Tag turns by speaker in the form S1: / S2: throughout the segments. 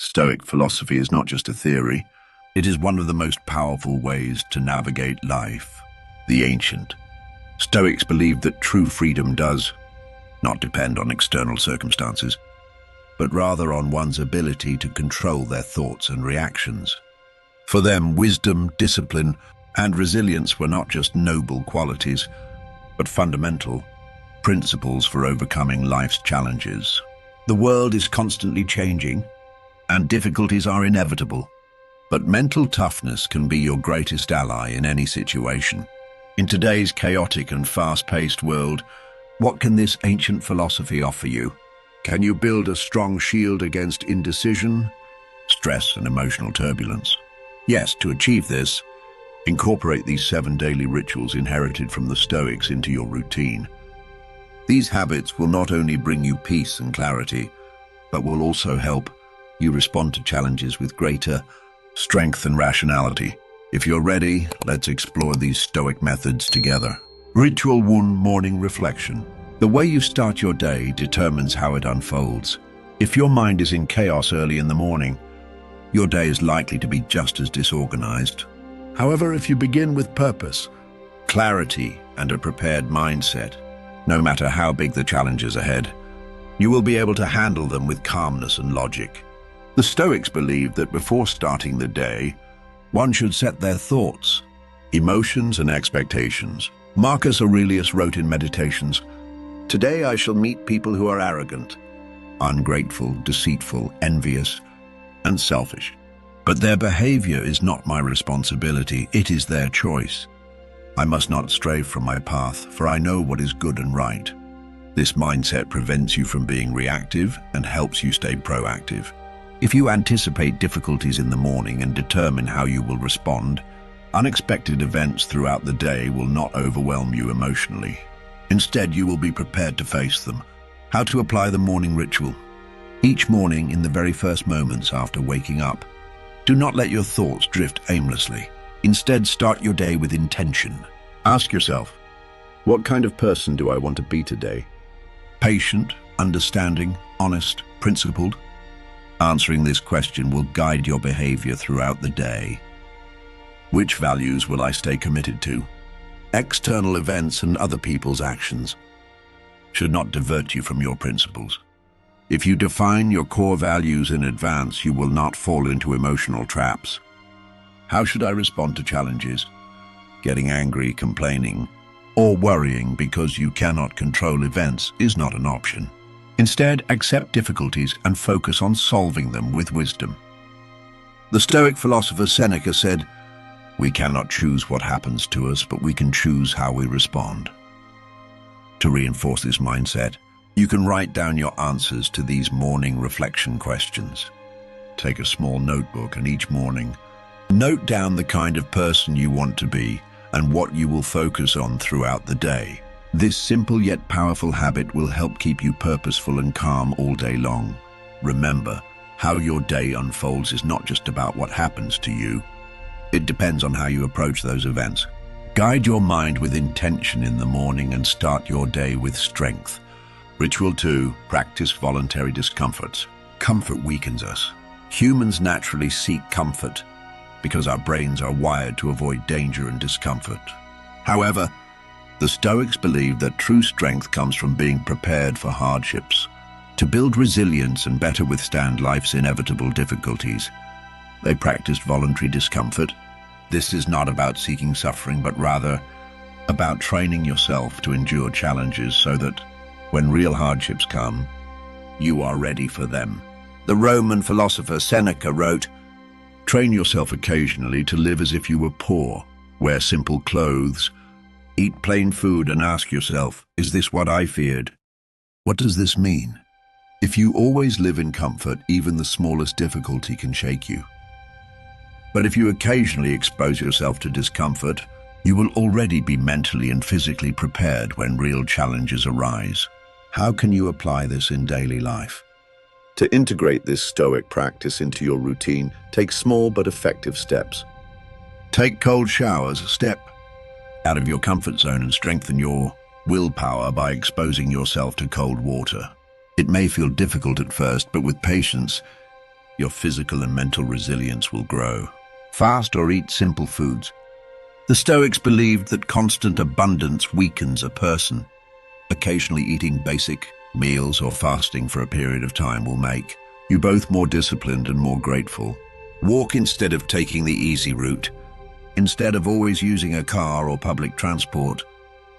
S1: Stoic philosophy is not just a theory, it is one of the most powerful ways to navigate life. The ancient Stoics believed that true freedom does not depend on external circumstances, but rather on one's ability to control their thoughts and reactions. For them, wisdom, discipline, and resilience were not just noble qualities, but fundamental principles for overcoming life's challenges. The world is constantly changing, and difficulties are inevitable. But mental toughness can be your greatest ally in any situation. In today's chaotic and fast-paced world, what can this ancient philosophy offer you? Can you build a strong shield against indecision, stress, and emotional turbulence? Yes, to achieve this, incorporate these 7 daily rituals inherited from the Stoics into your routine. These habits will not only bring you peace and clarity, but will also help you respond to challenges with greater strength and rationality. If you're ready, let's explore these Stoic methods together. Ritual 1: Morning Reflection. The way you start your day determines how it unfolds. If your mind is in chaos early in the morning, your day is likely to be just as disorganized. However, if you begin with purpose, clarity, and a prepared mindset, no matter how big the challenges ahead, you will be able to handle them with calmness and logic. The Stoics believed that before starting the day, one should set their thoughts, emotions, and expectations. Marcus Aurelius wrote in Meditations, "Today I shall meet people who are arrogant, ungrateful, deceitful, envious, and selfish. But their behavior is not my responsibility, it is their choice. I must not stray from my path, for I know what is good and right." This mindset prevents you from being reactive and helps you stay proactive. If you anticipate difficulties in the morning and determine how you will respond, unexpected events throughout the day will not overwhelm you emotionally. Instead, you will be prepared to face them. How to apply the morning ritual. Each morning, in the very first moments after waking up, do not let your thoughts drift aimlessly. Instead, start your day with intention. Ask yourself, what kind of person do I want to be today? Patient, understanding, honest, principled? Answering this question will guide your behavior throughout the day. Which values will I stay committed to? External events and other people's actions should not divert you from your principles. If you define your core values in advance, you will not fall into emotional traps. How should I respond to challenges? Getting angry, complaining, or worrying because you cannot control events is not an option. Instead, accept difficulties and focus on solving them with wisdom. The Stoic philosopher Seneca said, "We cannot choose what happens to us, but we can choose how we respond." To reinforce this mindset, you can write down your answers to these morning reflection questions. Take a small notebook and each morning, note down the kind of person you want to be and what you will focus on throughout the day. This simple yet powerful habit will help keep you purposeful and calm all day long. Remember, how your day unfolds is not just about what happens to you. It depends on how you approach those events. Guide your mind with intention in the morning and start your day with strength. Ritual 2: Practice voluntary discomforts. Comfort weakens us. Humans naturally seek comfort because our brains are wired to avoid danger and discomfort. However, the Stoics believe that true strength comes from being prepared for hardships. To build resilience and better withstand life's inevitable difficulties, they practiced voluntary discomfort. This is not about seeking suffering, but rather about training yourself to endure challenges so that when real hardships come, you are ready for them. The Roman philosopher Seneca wrote, "Train yourself occasionally to live as if you were poor. Wear simple clothes, eat plain food, and ask yourself, is this what I feared? What does this mean?" If you always live in comfort, even the smallest difficulty can shake you. But if you occasionally expose yourself to discomfort, you will already be mentally and physically prepared when real challenges arise. How can you apply this in daily life? To integrate this Stoic practice into your routine, take small but effective steps. Take cold showers, step out of your comfort zone and strengthen your willpower by exposing yourself to cold water. It may feel difficult at first, but with patience, your physical and mental resilience will grow. Fast or eat simple foods. The Stoics believed that constant abundance weakens a person. Occasionally eating basic meals or fasting for a period of time will make you both more disciplined and more grateful. Walk instead of taking the easy route. Instead of always using a car or public transport,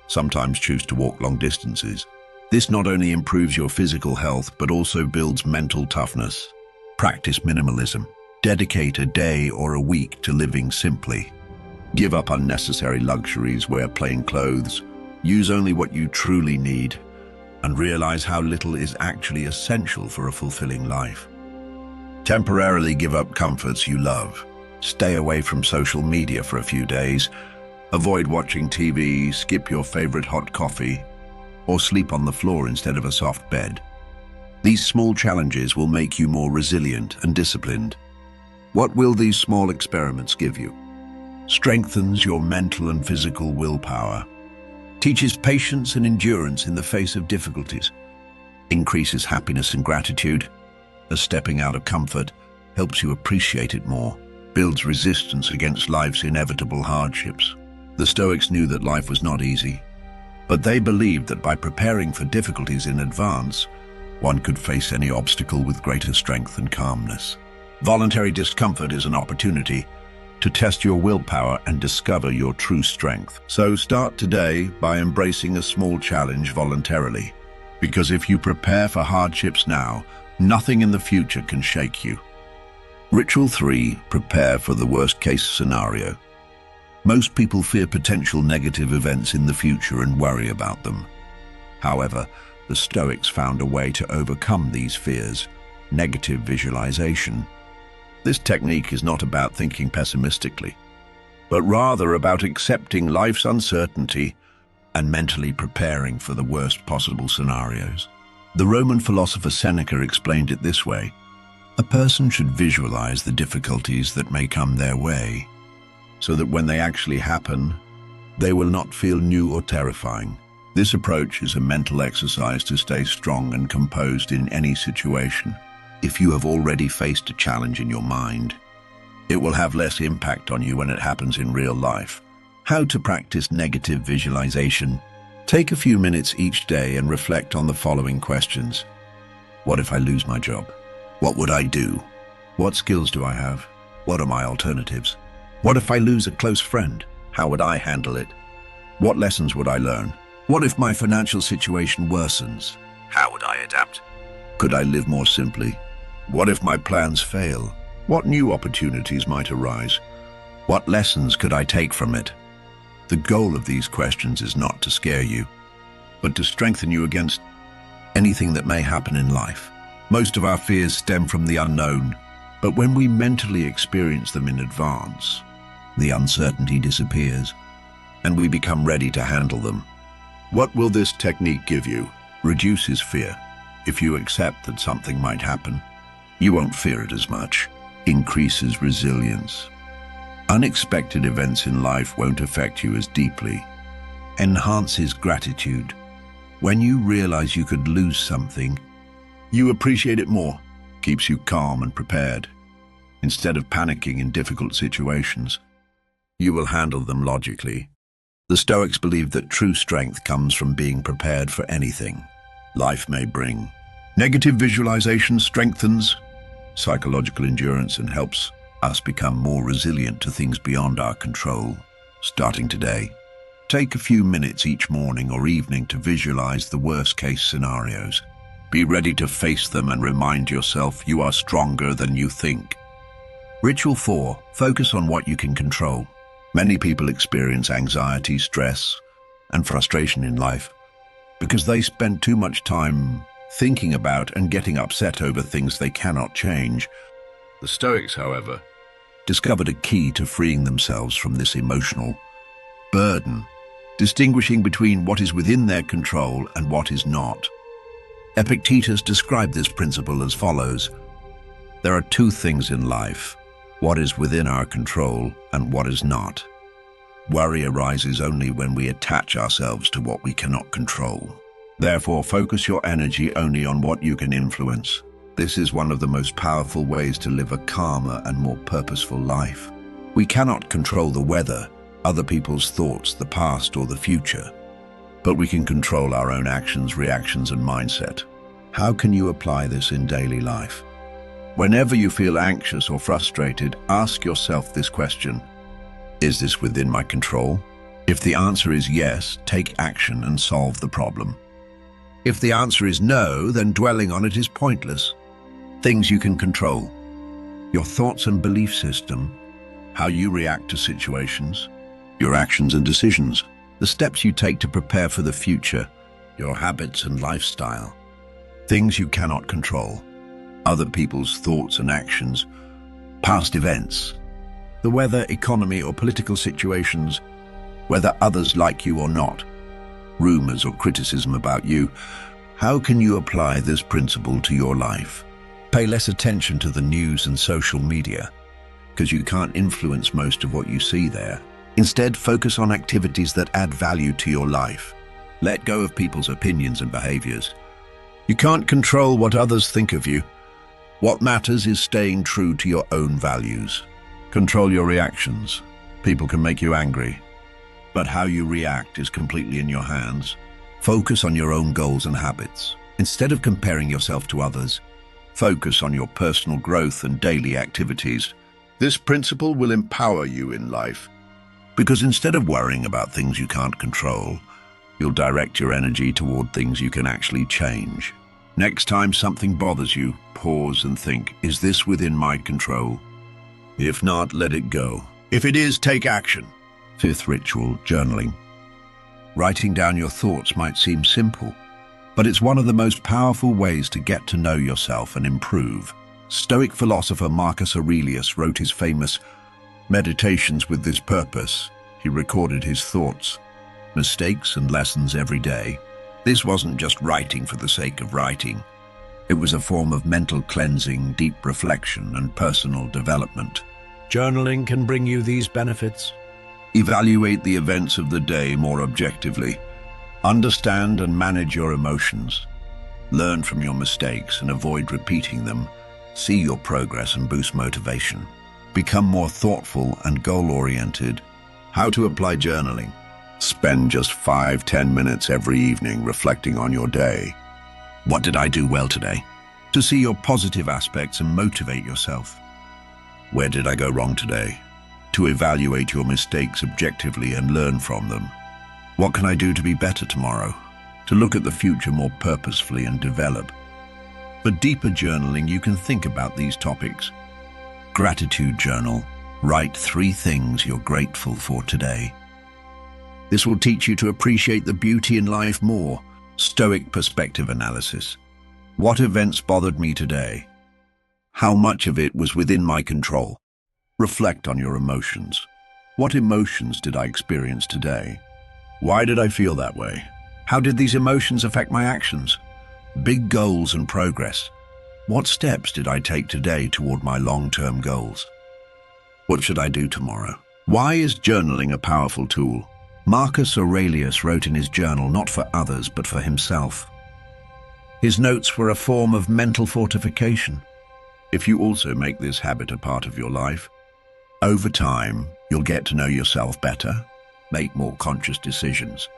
S1: sometimes choose to walk long distances. This not only improves your physical health, but also builds mental toughness. Practice minimalism. Dedicate a day or a week to living simply. Give up unnecessary luxuries, wear plain clothes, use only what you truly need, and realize how little is actually essential for a fulfilling life. Temporarily give up comforts you love. Stay away from social media for a few days. Avoid watching TV, skip your favorite hot coffee, or sleep on the floor instead of a soft bed. These small challenges will make you more resilient and disciplined. What will these small experiments give you? Strengthens your mental and physical willpower. Teaches patience and endurance in the face of difficulties. Increases happiness and gratitude, as stepping out of comfort helps you appreciate it more. Builds resistance against life's inevitable hardships. The Stoics knew that life was not easy, but they believed that by preparing for difficulties in advance, one could face any obstacle with greater strength and calmness. Voluntary discomfort is an opportunity to test your willpower and discover your true strength. So start today by embracing a small challenge voluntarily, because if you prepare for hardships now, nothing in the future can shake you. Ritual 3. Prepare for the worst-case scenario. Most people fear potential negative events in the future and worry about them. However, the Stoics found a way to overcome these fears: negative visualization. This technique is not about thinking pessimistically, but rather about accepting life's uncertainty and mentally preparing for the worst possible scenarios. The Roman philosopher Seneca explained it this way: a person should visualize the difficulties that may come their way, so that when they actually happen, they will not feel new or terrifying. This approach is a mental exercise to stay strong and composed in any situation. If you have already faced a challenge in your mind, it will have less impact on you when it happens in real life. How to practice negative visualization? Take a few minutes each day and reflect on the following questions. What if I lose my job? What would I do? What skills do I have? What are my alternatives? What if I lose a close friend? How would I handle it? What lessons would I learn? What if my financial situation worsens? How would I adapt? Could I live more simply? What if my plans fail? What new opportunities might arise? What lessons could I take from it? The goal of these questions is not to scare you, but to strengthen you against anything that may happen in life. Most of our fears stem from the unknown, but when we mentally experience them in advance, the uncertainty disappears, and we become ready to handle them. What will this technique give you? Reduces fear. If you accept that something might happen, you won't fear it as much. Increases resilience. Unexpected events in life won't affect you as deeply. Enhances gratitude. When you realize you could lose something, you appreciate it more. Keeps you calm and prepared. Instead of panicking in difficult situations, you will handle them logically. The Stoics believed that true strength comes from being prepared for anything life may bring. Negative visualization strengthens psychological endurance and helps us become more resilient to things beyond our control. Starting today, take a few minutes each morning or evening to visualize the worst-case scenarios. Be ready to face them and remind yourself you are stronger than you think. Ritual 4. Focus on what you can control. Many people experience anxiety, stress, and frustration in life because they spend too much time thinking about and getting upset over things they cannot change. The Stoics, however, discovered a key to freeing themselves from this emotional burden, distinguishing between what is within their control and what is not. Epictetus described this principle as follows: there are two things in life, what is within our control and what is not. Worry arises only when we attach ourselves to what we cannot control. Therefore, focus your energy only on what you can influence. This is one of the most powerful ways to live a calmer and more purposeful life. We cannot control the weather, other people's thoughts, the past, or the future, but we can control our own actions, reactions, and mindset. How can you apply this in daily life? Whenever you feel anxious or frustrated, ask yourself this question: is this within my control? If the answer is yes, take action and solve the problem. If the answer is no, then dwelling on it is pointless. Things you can control: your thoughts and belief system, how you react to situations, your actions and decisions, the steps you take to prepare for the future, your habits and lifestyle. Things you cannot control: other people's thoughts and actions, past events, the weather, economy, or political situations, whether others like you or not, rumors or criticism about you. How can you apply this principle to your life? Pay less attention to the news and social media, because you can't influence most of what you see there. Instead, focus on activities that add value to your life. Let go of people's opinions and behaviors. You can't control what others think of you. What matters is staying true to your own values. Control your reactions. People can make you angry, but how you react is completely in your hands. Focus on your own goals and habits. Instead of comparing yourself to others, focus on your personal growth and daily activities. This principle will empower you in life, because instead of worrying about things you can't control, you'll direct your energy toward things you can actually change. Next time something bothers you, pause and think, is this within my control? If not, let it go. If it is, take action. Fifth ritual, journaling. Writing down your thoughts might seem simple, but it's one of the most powerful ways to get to know yourself and improve. Stoic philosopher Marcus Aurelius wrote his famous Meditations with this purpose. He recorded his thoughts, mistakes, and lessons every day. This wasn't just writing for the sake of writing. It was a form of mental cleansing, deep reflection, and personal development. Journaling can bring you these benefits. Evaluate the events of the day more objectively. Understand and manage your emotions. Learn from your mistakes and avoid repeating them. See your progress and boost motivation. Become more thoughtful and goal-oriented. How to apply journaling? Spend just 5-10 minutes every evening reflecting on your day. What did I do well today? To see your positive aspects and motivate yourself. Where did I go wrong today? To evaluate your mistakes objectively and learn from them. What can I do to be better tomorrow? To look at the future more purposefully and develop. For deeper journaling, you can think about these topics. Gratitude journal. Write 3 things you're grateful for today. This will teach you to appreciate the beauty in life more. Stoic perspective analysis. What events bothered me today? How much of it was within my control? Reflect on your emotions. What emotions did I experience today? Why did I feel that way? How did these emotions affect my actions? Big goals and progress. What steps did I take today toward my long-term goals? What should I do tomorrow? Why is journaling a powerful tool? Marcus Aurelius wrote in his journal not for others but for himself. His notes were a form of mental fortification. If you also make this habit a part of your life, over time you'll get to know yourself better, make more conscious decisions,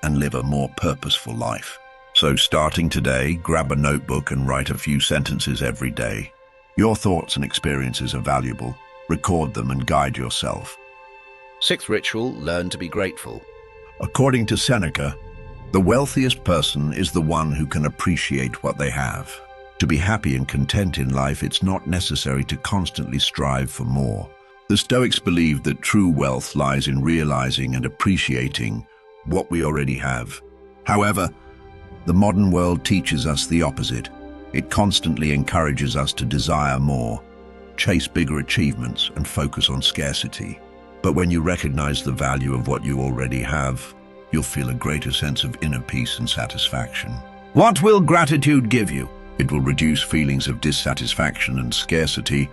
S1: and live a more purposeful life. So starting today, grab a notebook and write a few sentences every day. Your thoughts and experiences are valuable. Record them and guide yourself. Sixth ritual, learn to be grateful. According to Seneca, the wealthiest person is the one who can appreciate what they have. To be happy and content in life, it's not necessary to constantly strive for more. The Stoics believed that true wealth lies in realizing and appreciating what we already have. However, the modern world teaches us the opposite. It constantly encourages us to desire more, chase bigger achievements, and focus on scarcity. But when you recognize the value of what you already have, you'll feel a greater sense of inner peace and satisfaction. What will gratitude give you? It will reduce feelings of dissatisfaction and scarcity.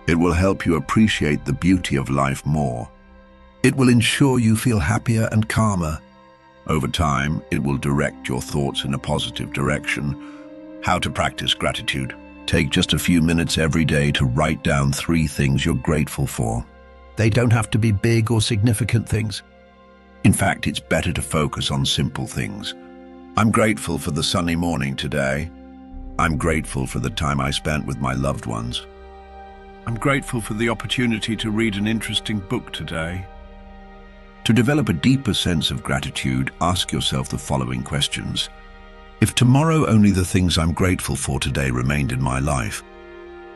S1: It will help you appreciate the beauty of life more. It will ensure you feel happier and calmer. Over time, it will direct your thoughts in a positive direction. How to practice gratitude? Take just a few minutes every day to write down 3 things you're grateful for. They don't have to be big or significant things. In fact, it's better to focus on simple things. I'm grateful for the sunny morning today. I'm grateful for the time I spent with my loved ones. I'm grateful for the opportunity to read an interesting book today. To develop a deeper sense of gratitude, ask yourself the following questions. If tomorrow only the things I'm grateful for today remained in my life,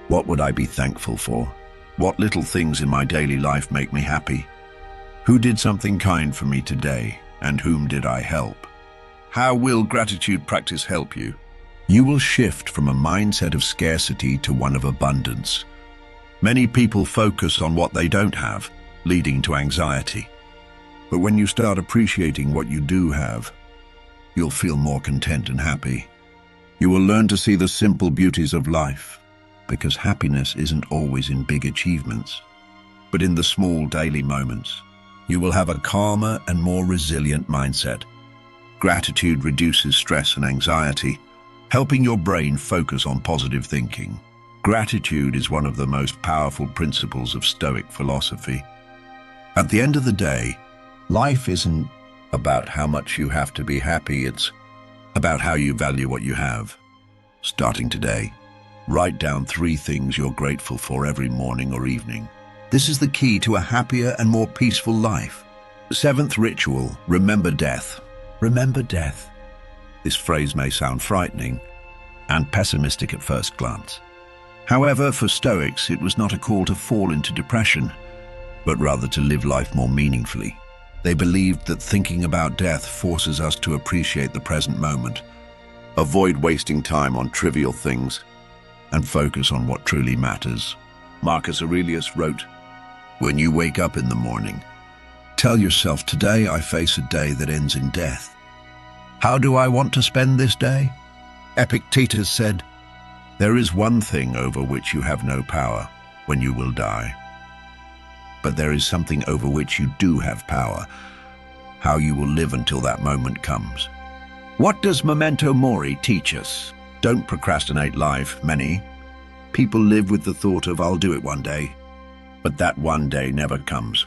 S1: what would I be thankful for? What little things in my daily life make me happy? Who did something kind for me today, and whom did I help? How will gratitude practice help you? You will shift from a mindset of scarcity to one of abundance. Many people focus on what they don't have, leading to anxiety. But when you start appreciating what you do have, you'll feel more content and happy. You will learn to see the simple beauties of life, because happiness isn't always in big achievements, but in the small daily moments. You will have a calmer and more resilient mindset. Gratitude reduces stress and anxiety, helping your brain focus on positive thinking. Gratitude is one of the most powerful principles of Stoic philosophy. At the end of the day, life isn't about how much you have to be happy, it's about how you value what you have. Starting today, write down 3 things you're grateful for every morning or evening. This is the key to a happier and more peaceful life. 7th ritual, remember death. Remember death. This phrase may sound frightening and pessimistic at first glance. However, for Stoics, it was not a call to fall into depression, but rather to live life more meaningfully. They believed that thinking about death forces us to appreciate the present moment, avoid wasting time on trivial things, and focus on what truly matters. Marcus Aurelius wrote, "When you wake up in the morning, tell yourself, today I face a day that ends in death. How do I want to spend this day?" Epictetus said, "There is one thing over which you have no power, when you will die. But there is something over which you do have power, how you will live until that moment comes." What does memento mori teach us? Don't procrastinate life. Many people live with the thought of, "I'll do it one day," but that one day never comes.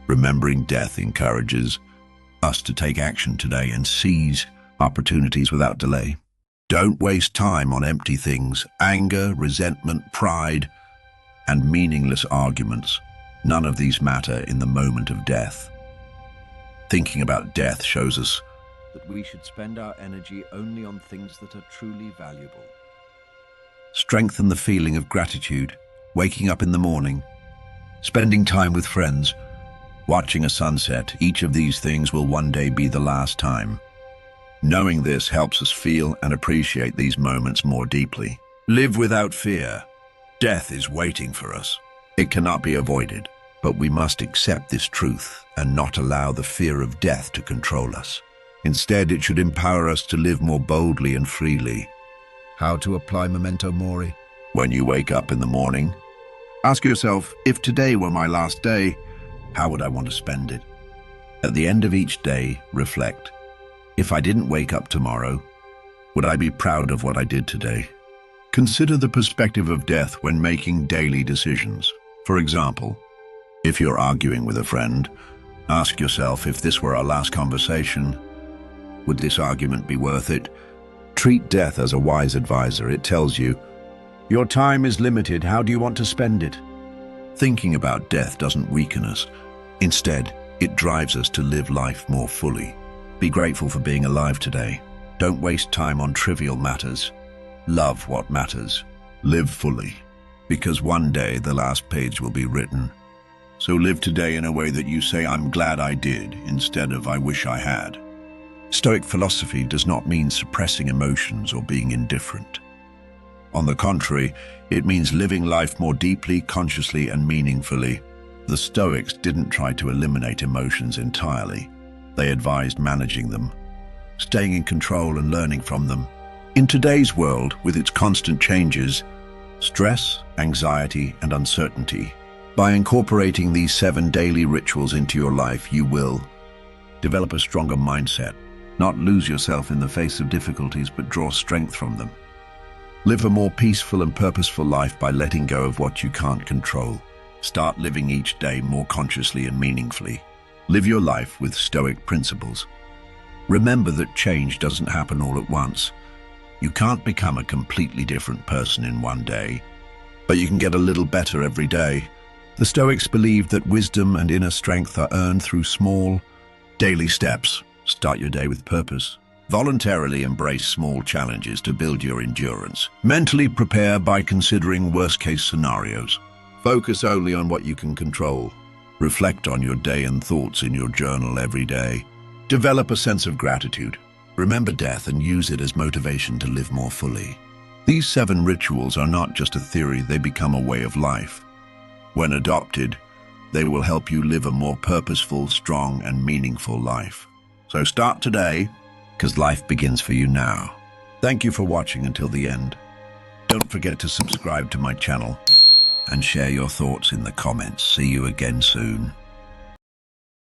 S1: Remembering death encourages us to take action today and seize opportunities without delay. Don't waste time on empty things, anger, resentment, pride, and meaningless arguments. None of these matter in the moment of death. Thinking about death shows us that we should spend our energy only on things that are truly valuable. Strengthen the feeling of gratitude, waking up in the morning, spending time with friends, watching a sunset. Each of these things will one day be the last time. Knowing this helps us feel and appreciate these moments more deeply. Live without fear. Death is waiting for us. It cannot be avoided, but we must accept this truth and not allow the fear of death to control us. Instead, it should empower us to live more boldly and freely. How to apply memento mori? When you wake up in the morning, ask yourself, if today were my last day, how would I want to spend it? At the end of each day, reflect. If I didn't wake up tomorrow, would I be proud of what I did today? Consider the perspective of death when making daily decisions. For example, if you're arguing with a friend, ask yourself, if this were our last conversation, would this argument be worth it? Treat death as a wise advisor. It tells you, your time is limited, how do you want to spend it? Thinking about death doesn't weaken us. Instead, it drives us to live life more fully. Be grateful for being alive today. Don't waste time on trivial matters. Love what matters. Live fully, because one day the last page will be written. So live today in a way that you say, I'm glad I did, instead of I wish I had. Stoic philosophy does not mean suppressing emotions or being indifferent. On the contrary, it means living life more deeply, consciously, and meaningfully. The Stoics didn't try to eliminate emotions entirely. They advised managing them, staying in control and learning from them. In today's world, with its constant changes, stress, anxiety, and uncertainty, by incorporating these 7 daily rituals into your life, you will develop a stronger mindset, not lose yourself in the face of difficulties, but draw strength from them. Live a more peaceful and purposeful life by letting go of what you can't control. Start living each day more consciously and meaningfully. Live your life with Stoic principles. Remember that change doesn't happen all at once. You can't become a completely different person in one day, but you can get a little better every day. The Stoics believed that wisdom and inner strength are earned through small, daily steps. Start your day with purpose. Voluntarily embrace small challenges to build your endurance. Mentally prepare by considering worst-case scenarios. Focus only on what you can control. Reflect on your day and thoughts in your journal every day. Develop a sense of gratitude. Remember death and use it as motivation to live more fully. These 7 rituals are not just a theory, they become a way of life. When adopted, they will help you live a more purposeful, strong, and meaningful life. So start today, because life begins for you now. Thank you for watching until the end. Don't forget to subscribe to my channel and share your thoughts in the comments. See you again soon.